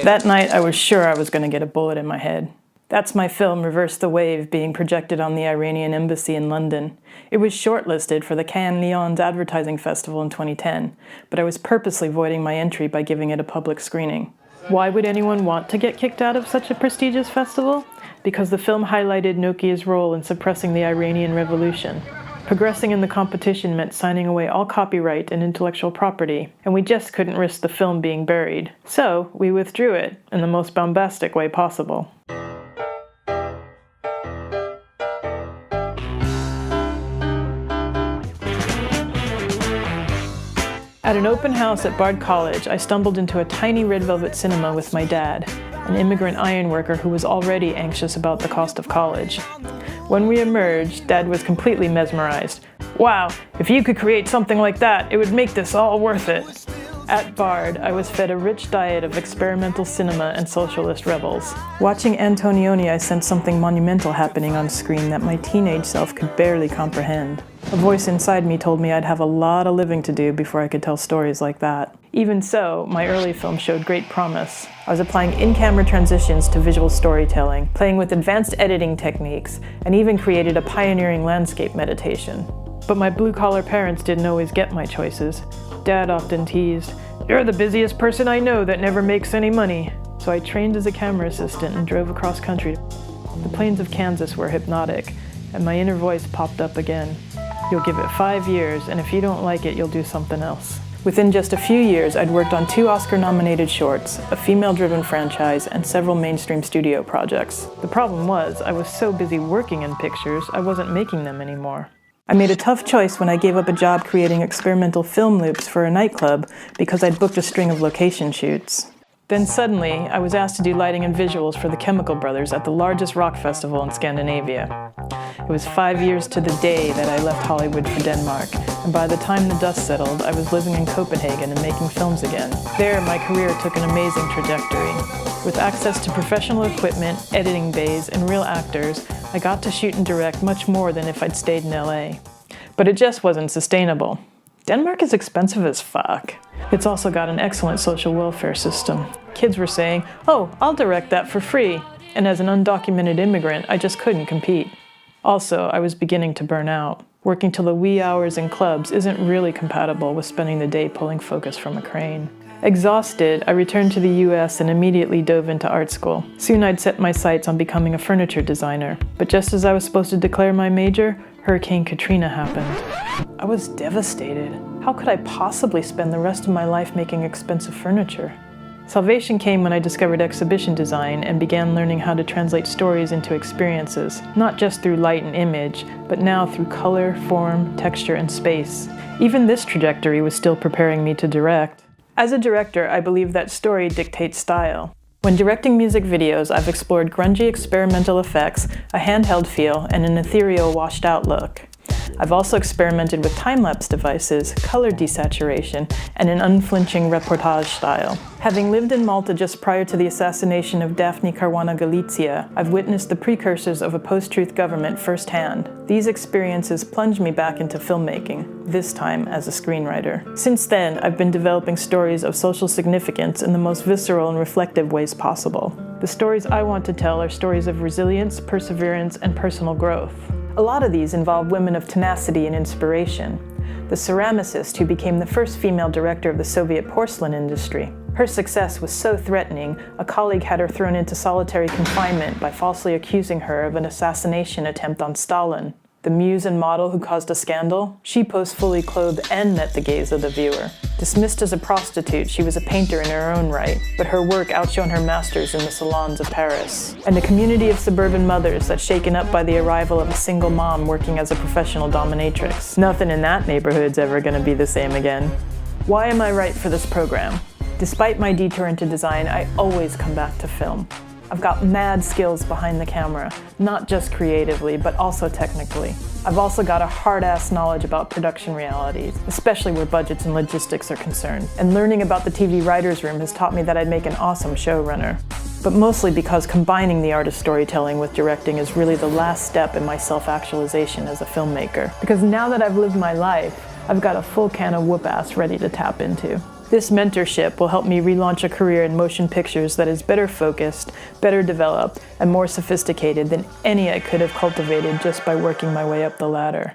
That night, I was sure I was going to get a bullet in my head. That's my film, Reverse the Wave, being projected on the Iranian embassy in London. It was shortlisted for the Cannes Lions Advertising Festival in 2010, but I was purposely voiding my entry by giving it a public screening. Why would anyone want to get kicked out of such a prestigious festival? Because the film highlighted Nokia's role in suppressing the Iranian Revolution. Progressing in the competition meant signing away all copyright and intellectual property, and we just couldn't risk the film being buried. So, we withdrew it in the most bombastic way possible. At an open house at Bard College, I stumbled into a tiny red velvet cinema with my dad, an immigrant ironworker who was already anxious about the cost of college. When we emerged, Dad was completely mesmerized. "Wow, if you could create something like that, it would make this all worth it." At Bard, I was fed a rich diet of experimental cinema and socialist rebels. Watching Antonioni, I sensed something monumental happening on screen that my teenage self could barely comprehend. A voice inside me told me I'd have a lot of living to do before I could tell stories like that. Even so, my early film showed great promise. I was applying in-camera transitions to visual storytelling, playing with advanced editing techniques, and even created a pioneering landscape meditation. But my blue-collar parents didn't always get my choices. Dad often teased, "You're the busiest person I know that never makes any money." So I trained as a camera assistant and drove across country. The plains of Kansas were hypnotic, and my inner voice popped up again. "You'll give it 5 years, and if you don't like it, you'll do something else." Within just a few years, I'd worked on 2 Oscar-nominated shorts, a female-driven franchise, and several mainstream studio projects. The problem was, I was so busy working in pictures, I wasn't making them anymore. I made a tough choice when I gave up a job creating experimental film loops for a nightclub because I'd booked a string of location shoots. Then suddenly, I was asked to do lighting and visuals for the Chemical Brothers at the largest rock festival in Scandinavia. It was 5 years to the day that I left Hollywood for Denmark, and by the time the dust settled, I was living in Copenhagen and making films again. There, my career took an amazing trajectory. With access to professional equipment, editing bays, and real actors, I got to shoot and direct much more than if I'd stayed in LA. But it just wasn't sustainable. Denmark is expensive as fuck. It's also got an excellent social welfare system. Kids were saying, "Oh, I'll direct that for free." And as an undocumented immigrant, I just couldn't compete. Also, I was beginning to burn out. Working till the wee hours in clubs isn't really compatible with spending the day pulling focus from a crane. Exhausted, I returned to the US and immediately dove into art school. Soon I'd set my sights on becoming a furniture designer. But just as I was supposed to declare my major, Hurricane Katrina happened. I was devastated. How could I possibly spend the rest of my life making expensive furniture? Salvation came when I discovered exhibition design and began learning how to translate stories into experiences, not just through light and image, but now through color, form, texture, and space. Even this trajectory was still preparing me to direct. As a director, I believe that story dictates style. When directing music videos, I've explored grungy experimental effects, a handheld feel, and an ethereal washed-out look. I've also experimented with time-lapse devices, color desaturation, and an unflinching reportage style. Having lived in Malta just prior to the assassination of Daphne Caruana Galizia, I've witnessed the precursors of a post-truth government firsthand. These experiences plunged me back into filmmaking, this time as a screenwriter. Since then, I've been developing stories of social significance in the most visceral and reflective ways possible. The stories I want to tell are stories of resilience, perseverance, and personal growth. A lot of these involve women of tenacity and inspiration. The ceramicist who became the first female director of the Soviet porcelain industry. Her success was so threatening, a colleague had her thrown into solitary confinement by falsely accusing her of an assassination attempt on Stalin. The muse and model who caused a scandal, she posed fully clothed and met the gaze of the viewer. Dismissed as a prostitute, she was a painter in her own right, but her work outshone her masters in the salons of Paris. And a community of suburban mothers that's shaken up by the arrival of a single mom working as a professional dominatrix. Nothing in that neighborhood's ever gonna be the same again. Why am I right for this program? Despite my detour into design, I always come back to film. I've got mad skills behind the camera, not just creatively, but also technically. I've also got a hard-ass knowledge about production realities, especially where budgets and logistics are concerned. And learning about the TV writer's room has taught me that I'd make an awesome showrunner. But mostly because combining the art of storytelling with directing is really the last step in my self-actualization as a filmmaker. Because now that I've lived my life, I've got a full can of whoop-ass ready to tap into. This mentorship will help me relaunch a career in motion pictures that is better focused, better developed, and more sophisticated than any I could have cultivated just by working my way up the ladder.